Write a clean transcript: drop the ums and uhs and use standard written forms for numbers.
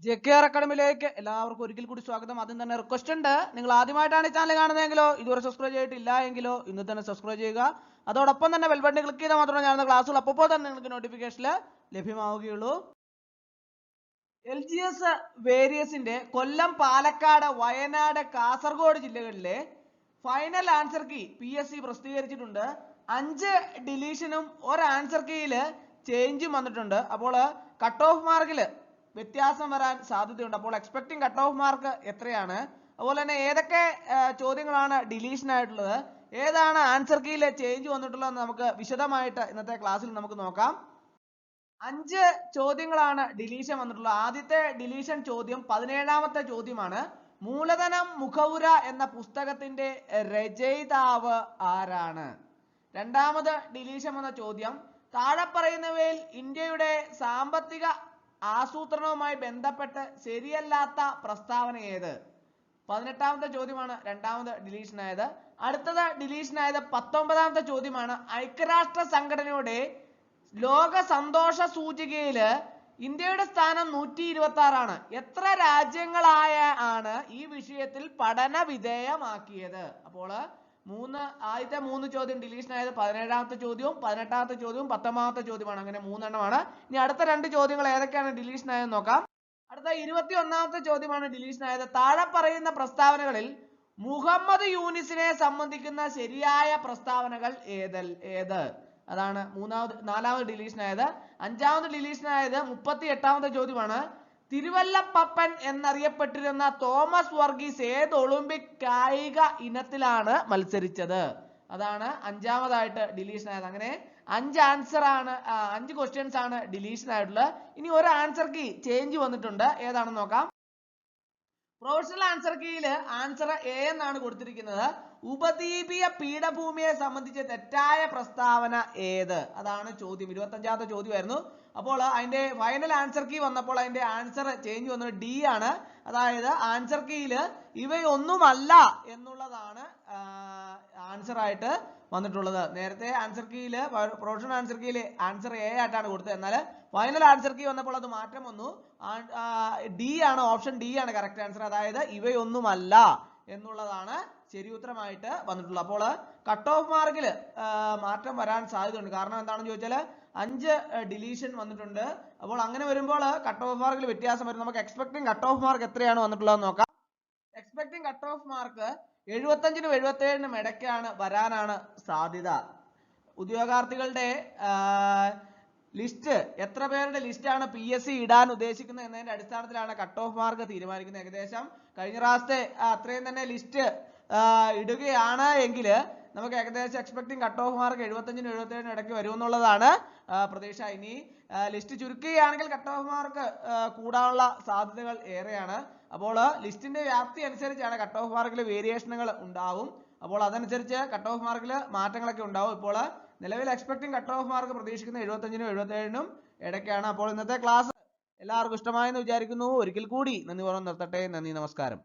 JKR അക്കാഡമിയിലേക്ക് എല്ലാവർക്കും ഒരിക്കൽ കൂടി സ്വാഗതം. ആദ്യം തന്നെ റിക്വസ്റ്റ് ഉണ്ട്, നിങ്ങൾ ആദ്യമായിട്ടാണ് ഈ ചാനൽ കാണുന്നതെങ്കിലോ ഇതുവരെ സബ്സ്ക്രൈബ് ചെയ്തിട്ടില്ല എങ്കിലോ ഇന്ന് തന്നെ സബ്സ്ക്രൈബ് ചെയ്യുക. അതോടൊപ്പം തന്നെ ബെൽ ബട്ടൺ ക്ലിക്ക് ചെയ്താൽ മാത്രമേ ഞാൻ ക്ലാസ്സുകൾ അപ്പോൾ തന്നെ നിങ്ങൾക്ക് നോട്ടിഫിക്കേഷൻ ലഭ്യമാവുകയുള്ളൂ. LGS വേരിയസിന്റെ കൊല്ലം, പാലക്കാട്, വയനാട്, കാസർഗോഡ് ജില്ലകളിലെ ഫൈനൽ ആൻസർ കീ PSC പ്രസിദ്ധീകരിച്ചിട്ടുണ്ട്. 5 ഡിലീഷനും ഒരു ആൻസർ കീയിൽ ചേഞ്ചും വന്നിട്ടുണ്ട്. അപ്പോൾ കട്ട് ഓഫ് മാർക്കിൽ വ്യത്യാസം വരാൻ സാധ്യതയുണ്ട്. അപ്പോൾ എക്സ്പെക്ടിങ് കട്ട് ഓഫ് മാർക്ക് എത്രയാണ്, അതുപോലെ തന്നെ ഏതൊക്കെ ചോദ്യങ്ങളാണ് ഡിലീഷൻ ആയിട്ടുള്ളത്, ഏതാണ് ആൻസർ കീയിൽ ചേഞ്ച് വന്നിട്ടുള്ളതെന്ന് നമുക്ക് വിശദമായിട്ട് ഇന്നത്തെ ക്ലാസ്സിൽ നമുക്ക് നോക്കാം. 5 ചോദ്യങ്ങളാണ് ഡിലീഷൻ വന്നിട്ടുള്ളത്. ആദ്യത്തെ ഡിലീഷൻ ചോദ്യം 17ാമത്തെ ചോദ്യമാണ്. മൂലധനം മുഖവുര എന്ന പുസ്തകത്തിന്റെ രചയിതാവ് ആരാണ്? രണ്ടാമത് ഡിലീഷൻ വന്ന ചോദ്യം, താഴെ പറയുന്നവയിൽ ഇന്ത്യയുടെ സാമ്പത്തിക ആസൂത്രണവുമായി ബന്ധപ്പെട്ട് ശരിയല്ലാത്ത പ്രസ്താവന ഏത്? 18ാമത്തെ ചോദ്യമാണ് രണ്ടാമത് ഡിലീഷൻ ആയത്. അടുത്തത് ഡിലീഷൻ ആയത് 19ാമത്തെ ചോദ്യമാണ്. ഐക്യരാഷ്ട്ര സംഘടനയുടെ ലോക സന്തോഷ സൂചികയില് ഇന്ത്യയുടെ സ്ഥാനം 126 ആണ്. എത്ര രാജ്യങ്ങളായ ആണ് ഈ വിഷയത്തിൽ പഠന വിധേയമാക്കിയത്? അപ്പോൾ ആദ്യത്തെ 3 ചോദ്യം ഡിലീഷൻ ആയത് 17ാമത്തെ ചോദ്യവും 18ാമത്തെ ചോദ്യവും 19ാമത്തെ ചോദ്യമാണ്. അങ്ങനെ 3 എണ്ണമാണ്. ഇനി അടുത്ത 2 ചോദ്യങ്ങൾ ഏതൊക്കെയാണ് ഡിലീഷൻ ആയെന്ന് നോക്കാം. അടുത്ത 21ാമത്തെ ചോദ്യമാണ് ഡിലീഷൻ ആയത്. താഴെ പറയുന്ന പ്രസ്താവനകളിൽ മുഹമ്മദ് യൂനിസിനെ സംബന്ധിക്കുന്ന ശരിയായ പ്രസ്താവനകൾ ഏത്? അതാണ് 4ാമത് ഡിലീഷൻ ആയത്. 5ാമത് ഡിലീഷൻ ആയത് 38ാമത്തെ ചോദ്യമാണ്. തിരുവല്ലപ്പപ്പൻ എന്നറിയപ്പെട്ടിരുന്ന തോമസ് വർഗീസ് ഏത് ഒളിമ്പിക് കായിക ഇനത്തിലാണ് മത്സരിച്ചത്? അതാണ് 5ാമതായിട്ട് ഡിലീഷൻ ആയത്. അങ്ങനെ 5 ക്വസ്റ്റ്യൻസ് ആണ് ഡിലീഷൻ ആയിട്ടുള്ളത്. ഇനി ഒരു ആൻസർ കീ ചേഞ്ച് വന്നിട്ടുണ്ട്, ഏതാണെന്ന് നോക്കാം. പ്രൊഫഷണൽ ആൻസർ കീയിൽ ആൻസർ A എന്നാണ് കൊടുത്തിരിക്കുന്നത്. ഉപദ്വീപീയ പീഠഭൂമിയെ സംബന്ധിച്ച് തെറ്റായ പ്രസ്താവന ഏത്? അതാണ് ചോദ്യം. 25ാമത്തെ ചോദ്യമായിരുന്നു. അപ്പോൾ അതിന്റെ ഫൈനൽ ആൻസർ കീ വന്നപ്പോൾ അതിന്റെ ആൻസർ ചേഞ്ച് വന്നത് D ആണ്. അതായത് ആൻസർ കീയിൽ ഇവയൊന്നുമല്ല എന്നുള്ളതാണ് ആൻസർ ആയിട്ട് വന്നിട്ടുള്ളത്. നേരത്തെ ആൻസർ കീയിൽ പ്രൊഫഷണൽ ആൻസർ കീയിൽ ആൻസർ A ആയിട്ടാണ് കൊടുത്തത്. എന്നാൽ ഫൈനൽ ആൻസർ കീ വന്നപ്പോൾ അത് മാറ്റം വന്നു. D ആണ്, ഓപ്ഷൻ D ആണ് കറക്റ്റ് ആൻസർ. അതായത് ഇവയൊന്നുമല്ല എന്നുള്ളതാണ് ശരി ഉത്തരമായിട്ട് വന്നിട്ടുള്ളത്. അപ്പോൾ കട്ട് ഓഫ് മാർക്കിൽ മാറ്റം വരാൻ സാധ്യതയുണ്ട്. കാരണം എന്താണെന്ന് ചോദിച്ചാൽ 5 ഡിലീഷൻ വന്നിട്ടുണ്ട്. അപ്പോൾ അങ്ങനെ വരുമ്പോൾ കട്ട് ഓഫ് മാർക്കിൽ വ്യത്യാസം വരും. നമുക്ക് എക്സ്പെക്ടിങ് കട്ട് ഓഫ് മാർക്ക് എത്രയാണ് വന്നിട്ടുള്ളത് നോക്കാം. എക്സ്പെക്ടിങ് കട്ട് ഓഫ് മാർക്ക് 75-നും 77-നും ഇടയ്ക്കാണ് വരാനാണ് സാധ്യത. ഉദ്യോഗാർത്ഥികളുടെ ലിസ്റ്റ്, എത്ര പേരുടെ ലിസ്റ്റാണ് PSC ഇടാൻ ഉദ്ദേശിക്കുന്നത് എന്നതിന്റെ അടിസ്ഥാനത്തിലാണ് കട്ട് ഓഫ് മാർക്ക് തീരുമാനിക്കുന്നത്. ഏകദേശം കഴിഞ്ഞ പ്രാവശ്യത്തെ അത്രയും തന്നെ ലിസ്റ്റ് ഇടുകയാണ് എങ്കിൽ നമുക്ക് ഏകദേശം എക്സ്പെക്ടിങ് കട്ട് ഓഫ് മാർക്ക് 75-നും 77-നും ഇടയ്ക്ക് വരുമെന്നുള്ളതാണ് പ്രതീക്ഷ. ഇനി ലിസ്റ്റ് ചുരുക്കുകയാണെങ്കിൽ കട്ട് ഓഫ് മാർക്ക് കൂടാനുള്ള സാധ്യതകൾ ഏറെയാണ്. അപ്പോൾ ലിസ്റ്റിന്റെ വ്യാപ്തി അനുസരിച്ചാണ് കട്ട് ഓഫ് മാർക്കിൽ വേരിയേഷനുകൾ ഉണ്ടാവും. അപ്പോൾ അതനുസരിച്ച് കട്ട് ഓഫ് മാർക്കിൽ മാറ്റങ്ങളൊക്കെ ഉണ്ടാവും. ഇപ്പോൾ നിലവിൽ എക്സ്പെക്ടിങ് കട്ട് ഓഫ് മാർക്ക് പ്രതീക്ഷിക്കുന്ന 75-നും 77-നും ഇടയ്ക്കാണ്. അപ്പോൾ ഇന്നത്തെ ക്ലാസ് എല്ലാവർക്കും ഇഷ്ടമായെന്ന് വിചാരിക്കുന്നു. ഒരിക്കൽ കൂടി നന്ദി പറഞ്ഞു നിർത്തട്ടെ. നന്ദി, നമസ്കാരം.